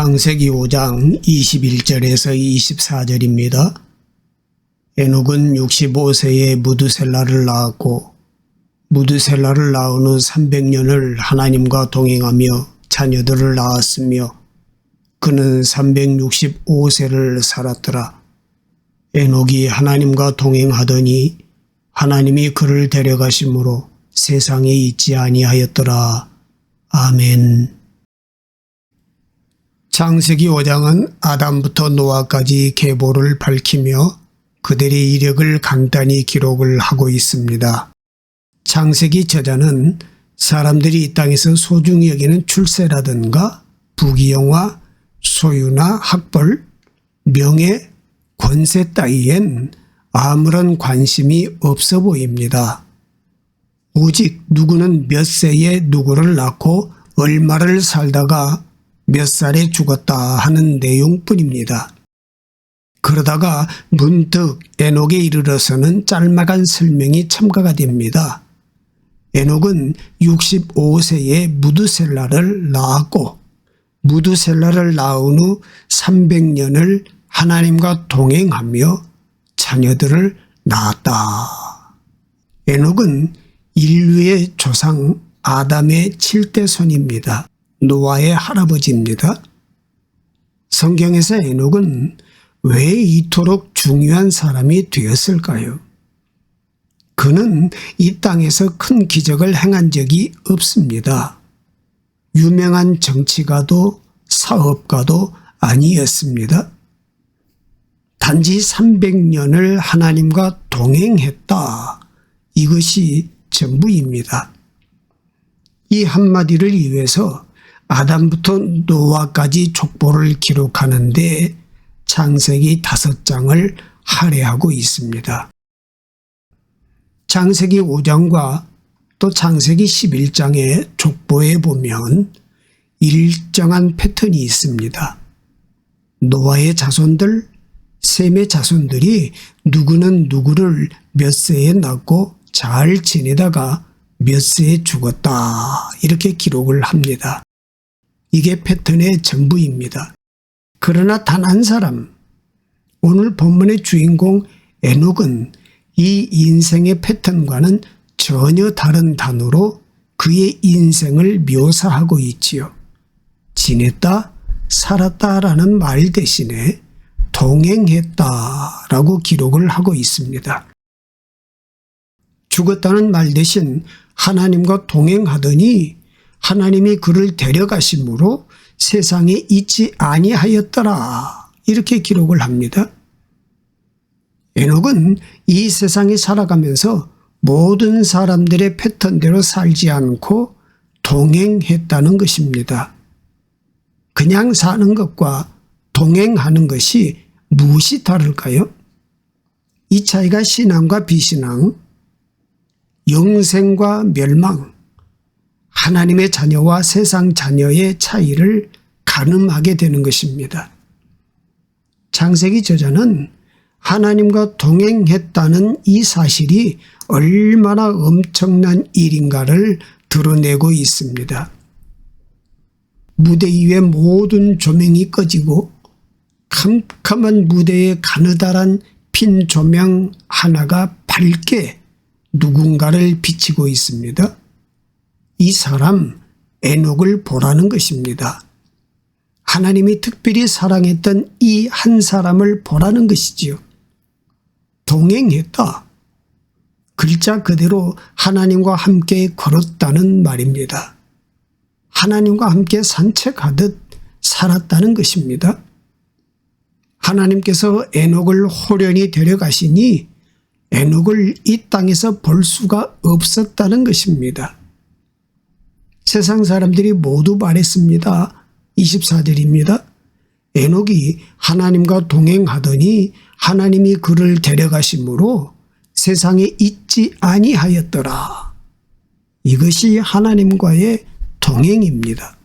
창세기 5장 21절에서 24절입니다. 에녹은 65세에 무드셀라를 낳았고 무드셀라를 낳은 후 300년을 하나님과 동행하며 자녀들을 낳았으며 그는 365세를 살았더라. 에녹이 하나님과 동행하더니 하나님이 그를 데려가심으로 세상에 있지 아니하였더라. 아멘. 창세기 5장은 아담부터 노아까지 계보를 밝히며 그들의 이력을 간단히 기록을 하고 있습니다. 창세기 저자는 사람들이 이 땅에서 소중히 여기는 출세라든가 부귀영화, 소유나 학벌, 명예, 권세 따위엔 아무런 관심이 없어 보입니다. 오직 누구는 몇 세에 누구를 낳고 얼마를 살다가 몇 살에 죽었다 하는 내용뿐입니다. 그러다가 문득 에녹에 이르러서는 짤막한 설명이 첨가가 됩니다. 에녹은 65세에 무드셀라를 낳았고 무드셀라를 낳은 후 300년을 하나님과 동행하며 자녀들을 낳았다. 에녹은 인류의 조상 아담의 7대 손입니다. 노아의 할아버지입니다. 성경에서 에녹은 왜 이토록 중요한 사람이 되었을까요? 그는 이 땅에서 큰 기적을 행한 적이 없습니다. 유명한 정치가도 사업가도 아니었습니다. 단지 300년을 하나님과 동행했다. 이것이 전부입니다. 이 한마디를 이유해서 아담부터 노아까지 족보를 기록하는데 창세기 5장을 할애하고 있습니다. 창세기 5장과 또 창세기 11장의 족보에 보면 일정한 패턴이 있습니다. 노아의 자손들, 셈의 자손들이 누구는 누구를 몇 세에 낳고 잘 지내다가 몇 세에 죽었다 이렇게 기록을 합니다. 이게 패턴의 전부입니다. 그러나 단 한 사람, 오늘 본문의 주인공 에녹은 이 인생의 패턴과는 전혀 다른 단어로 그의 인생을 묘사하고 있지요. 지냈다, 살았다라는 말 대신에 동행했다라고 기록을 하고 있습니다. 죽었다는 말 대신 하나님과 동행하더니 하나님이 그를 데려가심으로 세상에 있지 아니하였더라. 이렇게 기록을 합니다. 에녹은 이 세상에 살아가면서 모든 사람들의 패턴대로 살지 않고 동행했다는 것입니다. 그냥 사는 것과 동행하는 것이 무엇이 다를까요? 이 차이가 신앙과 비신앙, 영생과 멸망, 하나님의 자녀와 세상 자녀의 차이를 가늠하게 되는 것입니다. 창세기 저자는 하나님과 동행했다는 이 사실이 얼마나 엄청난 일인가를 드러내고 있습니다. 무대 위의 모든 조명이 꺼지고 캄캄한 무대에 가느다란 핀 조명 하나가 밝게 누군가를 비치고 있습니다. 이 사람 에녹을 보라는 것입니다. 하나님이 특별히 사랑했던 이 한 사람을 보라는 것이지요. 동행했다. 글자 그대로 하나님과 함께 걸었다는 말입니다. 하나님과 함께 산책하듯 살았다는 것입니다. 하나님께서 에녹을 호련히 데려가시니 에녹을 이 땅에서 볼 수가 없었다는 것입니다. 세상 사람들이 모두 말했습니다. 24절입니다. 에녹이 하나님과 동행하더니 하나님이 그를 데려가심으로 세상에 있지 아니하였더라. 이것이 하나님과의 동행입니다.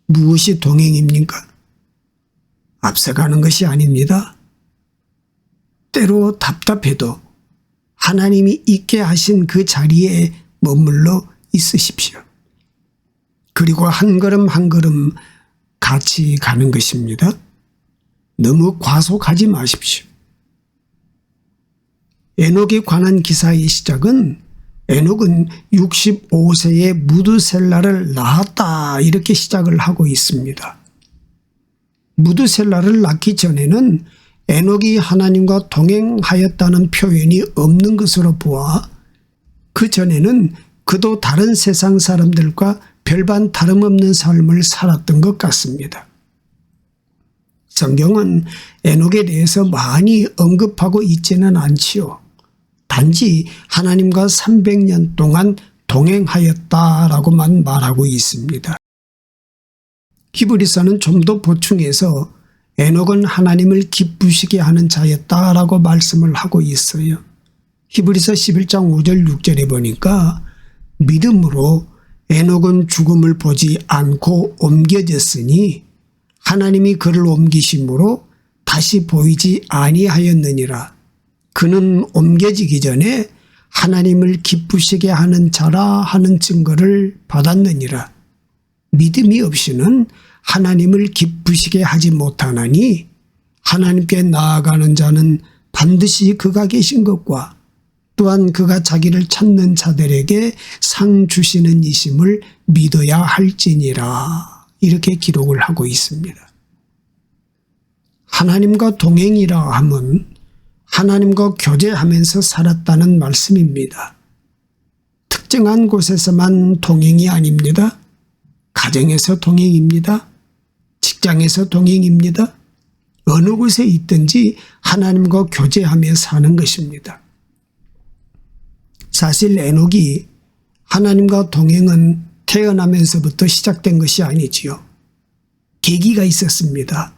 무엇이 동행입니까? 앞서가는 것이 아닙니다. 때로 답답해도 하나님이 있게 하신 그 자리에 머물러 있으십시오. 그리고 한 걸음 한 걸음 같이 가는 것입니다. 너무 과속하지 마십시오. 에녹에 관한 기사의 시작은 에녹은 65세에 무드셀라를 낳았다 이렇게 시작을 하고 있습니다. 무드셀라를 낳기 전에는 에녹이 하나님과 동행하였다는 표현이 없는 것으로 보아 그 전에는 그도 다른 세상 사람들과 별반 다름없는 삶을 살았던 것 같습니다. 성경은 에녹에 대해서 많이 언급하고 있지는 않지요. 단지 하나님과 300년 동안 동행하였다라고만 말하고 있습니다. 히브리서는 좀 더 보충해서 에녹은 하나님을 기쁘시게 하는 자였다라고 말씀을 하고 있어요. 히브리서 11장 5절 6절에 보니까 믿음으로 에녹은 죽음을 보지 않고 옮겨졌으니 하나님이 그를 옮기심으로 다시 보이지 아니하였느니라. 그는 옮겨지기 전에 하나님을 기쁘시게 하는 자라 하는 증거를 받았느니라. 믿음이 없이는 하나님을 기쁘시게 하지 못하나니 하나님께 나아가는 자는 반드시 그가 계신 것과 또한 그가 자기를 찾는 자들에게 상 주시는 이심을 믿어야 할지니라. 이렇게 기록을 하고 있습니다. 하나님과 동행이라 함은 하나님과 교제하면서 살았다는 말씀입니다. 특정한 곳에서만 동행이 아닙니다. 가정에서 동행입니다. 직장에서 동행입니다. 어느 곳에 있든지 하나님과 교제하며 사는 것입니다. 사실 에녹이 하나님과 동행은 태어나면서부터 시작된 것이 아니지요. 계기가 있었습니다.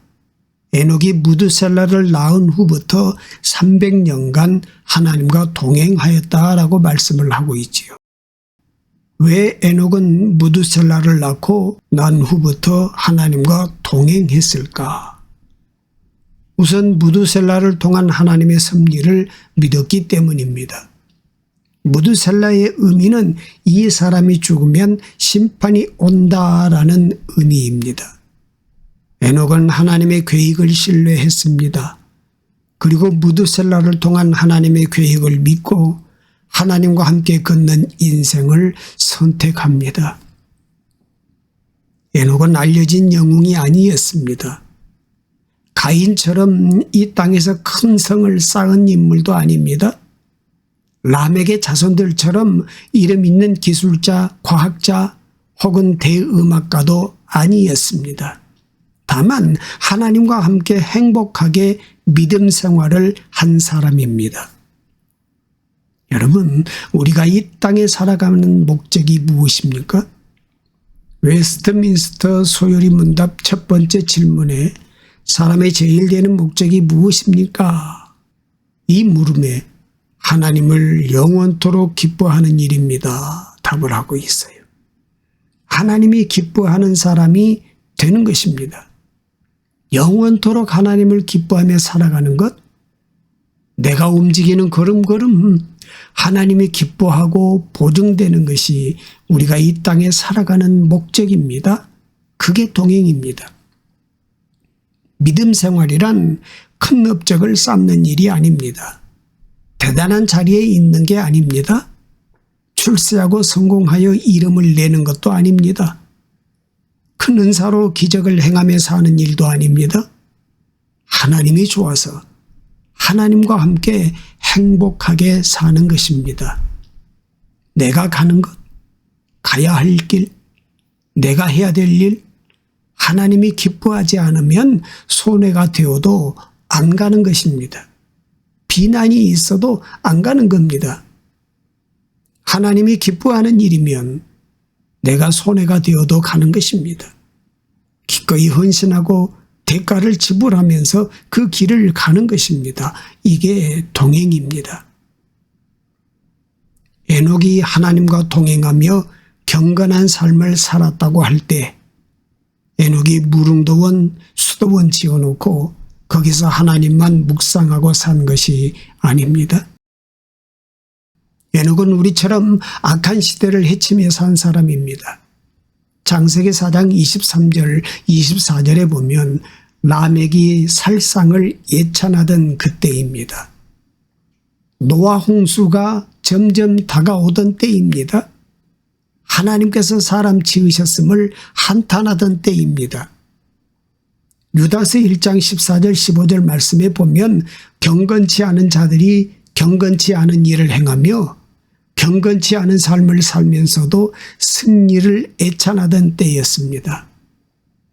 에녹이 무드셀라를 낳은 후부터 300년간 하나님과 동행하였다라고 말씀을 하고 있지요. 왜 에녹은 무드셀라를 낳고 난 후부터 하나님과 동행했을까? 우선 무드셀라를 통한 하나님의 섭리를 믿었기 때문입니다. 무드셀라의 의미는 이 사람이 죽으면 심판이 온다라는 의미입니다. 에녹은 하나님의 계획을 신뢰했습니다. 그리고 무드셀라를 통한 하나님의 계획을 믿고 하나님과 함께 걷는 인생을 선택합니다. 에녹은 알려진 영웅이 아니었습니다. 가인처럼 이 땅에서 큰 성을 쌓은 인물도 아닙니다. 라멕의 자손들처럼 이름 있는 기술자, 과학자 혹은 대음악가도 아니었습니다. 다만 하나님과 함께 행복하게 믿음 생활을 한 사람입니다. 여러분, 우리가 이 땅에 살아가는 목적이 무엇입니까? 웨스트민스터 소요리 문답 첫 번째 질문에 사람의 제일 되는 목적이 무엇입니까? 이 물음에 하나님을 영원토록 기뻐하는 일입니다. 답을 하고 있어요. 하나님이 기뻐하는 사람이 되는 것입니다. 영원토록 하나님을 기뻐하며 살아가는 것, 내가 움직이는 걸음걸음 하나님이 기뻐하고 보증되는 것이 우리가 이 땅에 살아가는 목적입니다. 그게 동행입니다. 믿음 생활이란 큰 업적을 쌓는 일이 아닙니다. 대단한 자리에 있는 게 아닙니다. 출세하고 성공하여 이름을 내는 것도 아닙니다. 큰 은사로 기적을 행하며 사는 일도 아닙니다. 하나님이 좋아서 하나님과 함께 행복하게 사는 것입니다. 내가 가는 것, 가야 할 길, 내가 해야 될 일, 하나님이 기뻐하지 않으면 손해가 되어도 안 가는 것입니다. 비난이 있어도 안 가는 겁니다. 하나님이 기뻐하는 일이면 내가 손해가 되어도 가는 것입니다. 기꺼이 헌신하고 대가를 지불하면서 그 길을 가는 것입니다. 이게 동행입니다. 에녹이 하나님과 동행하며 경건한 삶을 살았다고 할 때 에녹이 무릉도원, 수도원 지어놓고 거기서 하나님만 묵상하고 산 것이 아닙니다. 에녹은 우리처럼 악한 시대를 헤치며 산 사람입니다. 창세기 4장 23절 24절에 보면 라멕이 살상을 예찬하던 그때입니다. 노아 홍수가 점점 다가오던 때입니다. 하나님께서 사람 지으셨음을 한탄하던 때입니다. 유다서 1장 14절 15절 말씀에 보면 경건치 않은 자들이 경건치 않은 일을 행하며 경건치 않은 삶을 살면서도 승리를 애찬하던 때였습니다.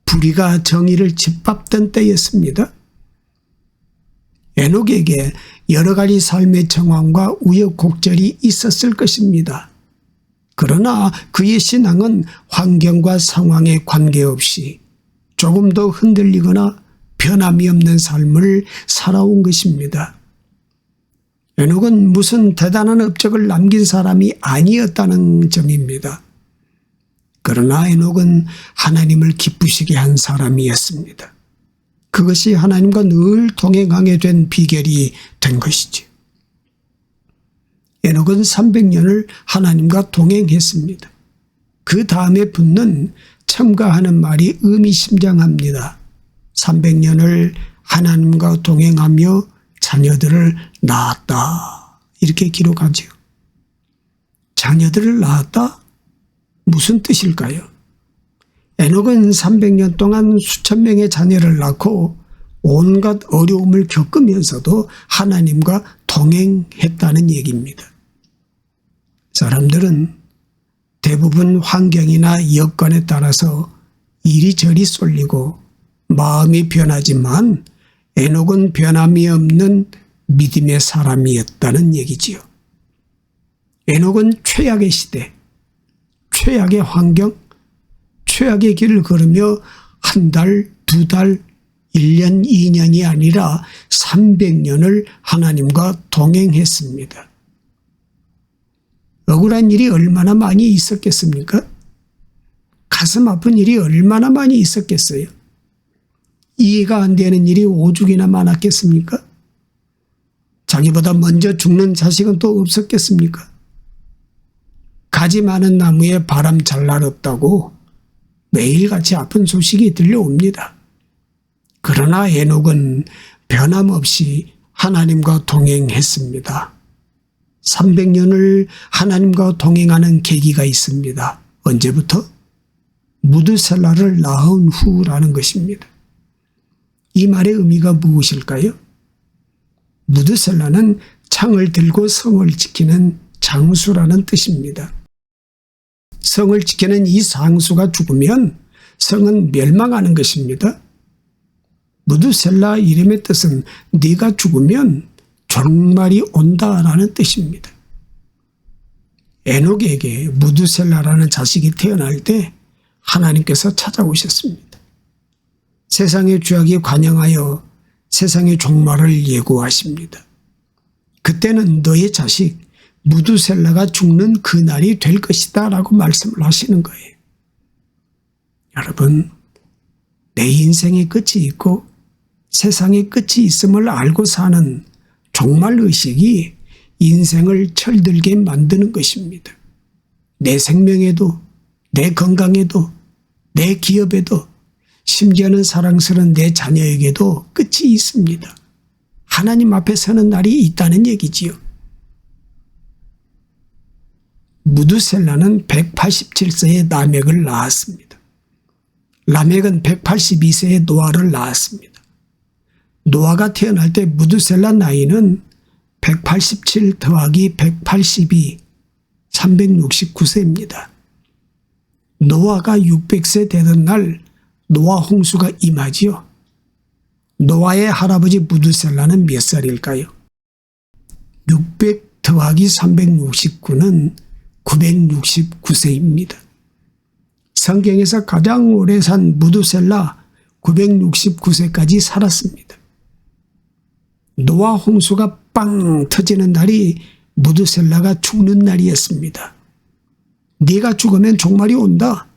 불의가 정의를 짓밟던 때였습니다. 에녹에게 여러 가지 삶의 정황과 우여곡절이 있었을 것입니다. 그러나 그의 신앙은 환경과 상황에 관계없이 조금도 흔들리거나 변함이 없는 삶을 살아온 것입니다. 에녹은 무슨 대단한 업적을 남긴 사람이 아니었다는 점입니다. 그러나 에녹은 하나님을 기쁘시게 한 사람이었습니다. 그것이 하나님과 늘 동행하게 된 비결이 된 것이죠. 에녹은 300년을 하나님과 동행했습니다. 그 다음에 붙는 첨가하는 말이 의미심장합니다. 300년을 하나님과 동행하며 자녀들을 낳았다. 이렇게 기록하죠. 자녀들을 낳았다? 무슨 뜻일까요? 에녹은 300년 동안 수천 명의 자녀를 낳고 온갖 어려움을 겪으면서도 하나님과 동행했다는 얘기입니다. 사람들은 대부분 환경이나 여건에 따라서 이리저리 쏠리고 마음이 변하지만 에녹은 변함이 없는 믿음의 사람이었다는 얘기지요. 에녹은 최악의 시대, 최악의 환경, 최악의 길을 걸으며 한 달, 두 달, 1년, 2년이 아니라 300년을 하나님과 동행했습니다. 억울한 일이 얼마나 많이 있었겠습니까? 가슴 아픈 일이 얼마나 많이 있었겠어요? 이해가 안 되는 일이 오죽이나 많았겠습니까? 자기보다 먼저 죽는 자식은 또 없었겠습니까? 가지 많은 나무에 바람 잘 날 없다고 매일같이 아픈 소식이 들려옵니다. 그러나 에녹은 변함없이 하나님과 동행했습니다. 300년을 하나님과 동행하는 계기가 있습니다. 언제부터? 무드셀라를 낳은 후라는 것입니다. 이 말의 의미가 무엇일까요? 무드셀라는 창을 들고 성을 지키는 장수라는 뜻입니다. 성을 지키는 이 장수가 죽으면 성은 멸망하는 것입니다. 무드셀라 이름의 뜻은 네가 죽으면 종말이 온다라는 뜻입니다. 에녹에게 무드셀라라는 자식이 태어날 때 하나님께서 찾아오셨습니다. 세상의 죄악이 관영하여 세상의 종말을 예고하십니다. 그때는 너의 자식 무드셀라가 죽는 그날이 될 것이다 라고 말씀을 하시는 거예요. 여러분, 내 인생의 끝이 있고 세상의 끝이 있음을 알고 사는 종말의식이 인생을 철들게 만드는 것입니다. 내 생명에도, 내 건강에도, 내 기업에도, 심지어는 사랑스러운 내 자녀에게도 끝이 있습니다. 하나님 앞에 서는 날이 있다는 얘기지요. 무드셀라는 187세에 라멕을 낳았습니다. 라멕은 182세에 노아를 낳았습니다. 노아가 태어날 때 무드셀라 나이는 187 더하기 182, 369세입니다. 노아가 600세 되던 날 노아 홍수가 임하지요. 노아의 할아버지 무드셀라는 몇 살일까요? 600 더하기 369는 969세입니다. 성경에서 가장 오래 산 무드셀라 969세까지 살았습니다. 노아 홍수가 빵 터지는 날이 무드셀라가 죽는 날이었습니다. 네가 죽으면 종말이 온다.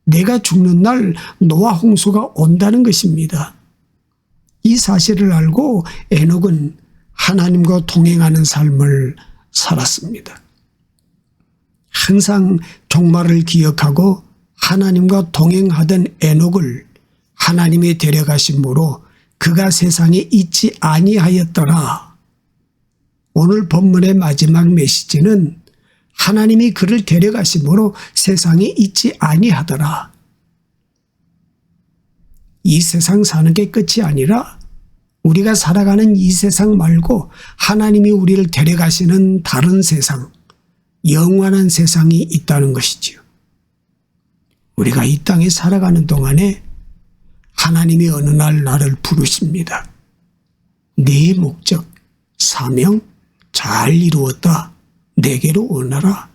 내가 죽는 날 노아 홍수가 온다는 것입니다. 이 사실을 알고 에녹은 하나님과 동행하는 삶을 살았습니다. 항상 종말을 기억하고 하나님과 동행하던 에녹을 하나님이 데려가심으로 그가 세상에 있지 아니하였더라. 오늘 본문의 마지막 메시지는 하나님이 그를 데려가심으로 세상에 있지 아니하더라. 이 세상 사는 게 끝이 아니라 우리가 살아가는 이 세상 말고 하나님이 우리를 데려가시는 다른 세상, 영원한 세상이 있다는 것이지요. 우리가 이 땅에 살아가는 동안에 하나님이 어느 날 나를 부르십니다. 네 목적, 사명 잘 이루었다. 내게로 오너라.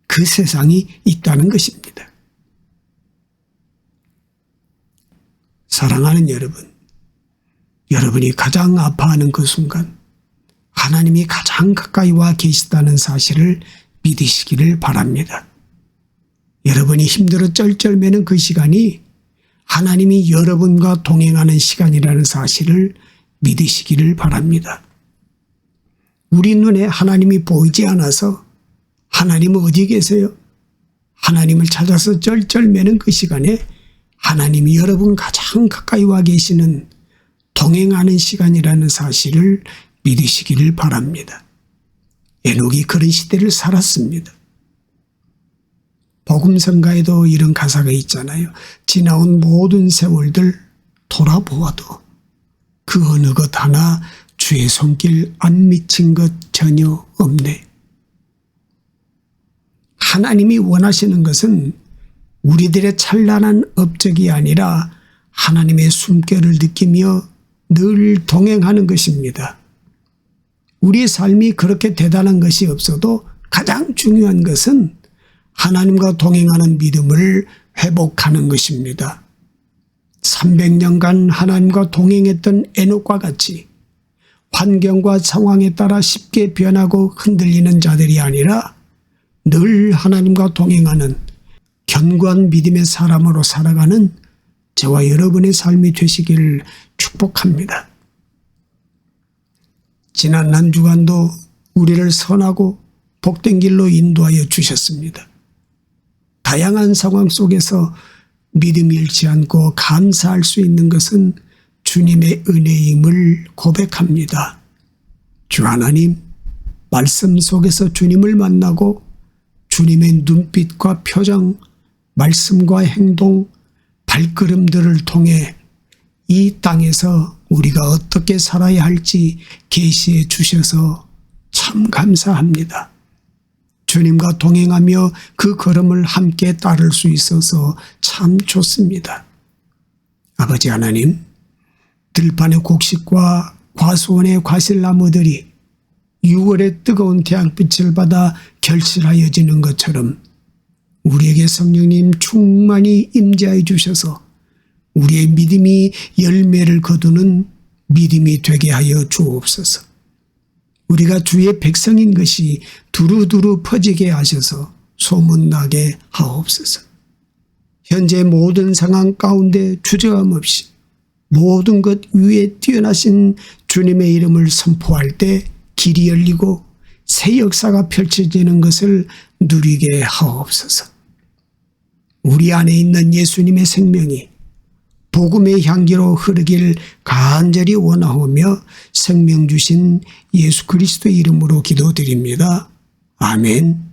그 세상이 있다는 것입니다. 사랑하는 여러분, 여러분이 가장 아파하는 그 순간 하나님이 가장 가까이 와 계시다는 사실을 믿으시기를 바랍니다. 여러분이 힘들어 쩔쩔매는 그 시간이 하나님이 여러분과 동행하는 시간이라는 사실을 믿으시기를 바랍니다. 우리 눈에 하나님이 보이지 않아서 하나님은 어디 계세요? 하나님을 찾아서 쩔쩔매는 그 시간에 하나님이 여러분 가장 가까이 와 계시는 동행하는 시간이라는 사실을 믿으시기를 바랍니다. 에녹이 그런 시대를 살았습니다. 복음성가에도 이런 가사가 있잖아요. 지나온 모든 세월들 돌아보아도 그 어느 것 하나 주의 손길 안 미친 것 전혀 없네. 하나님이 원하시는 것은 우리들의 찬란한 업적이 아니라 하나님의 숨결을 느끼며 늘 동행하는 것입니다. 우리의 삶이 그렇게 대단한 것이 없어도 가장 중요한 것은 하나님과 동행하는 믿음을 회복하는 것입니다. 300년간 하나님과 동행했던 에녹과 같이 환경과 상황에 따라 쉽게 변하고 흔들리는 자들이 아니라 늘 하나님과 동행하는 견고한 믿음의 사람으로 살아가는 저와 여러분의 삶이 되시기를 축복합니다. 지난 한 주간도 우리를 선하고 복된 길로 인도하여 주셨습니다. 다양한 상황 속에서 믿음 잃지 않고 감사할 수 있는 것은 주님의 은혜임을 고백합니다. 주 하나님, 말씀 속에서 주님을 만나고 주님의 눈빛과 표정, 말씀과 행동, 발걸음들을 통해 이 땅에서 우리가 어떻게 살아야 할지 계시해 주셔서 참 감사합니다. 주님과 동행하며 그 걸음을 함께 따를 수 있어서 참 좋습니다. 아버지 하나님, 들판의 곡식과 과수원의 과실나무들이 6월의 뜨거운 태양빛을 받아 결실하여지는 것처럼 우리에게 성령님 충만히 임재하여 주셔서 우리의 믿음이 열매를 거두는 믿음이 되게 하여 주옵소서. 우리가 주의 백성인 것이 두루두루 퍼지게 하셔서 소문나게 하옵소서. 현재 모든 상황 가운데 주저함 없이 모든 것 위에 뛰어나신 주님의 이름을 선포할 때 길이 열리고 새 역사가 펼쳐지는 것을 누리게 하옵소서. 우리 안에 있는 예수님의 생명이 복음의 향기로 흐르길 간절히 원하오며 생명 주신 예수 그리스도의 이름으로 기도드립니다. 아멘.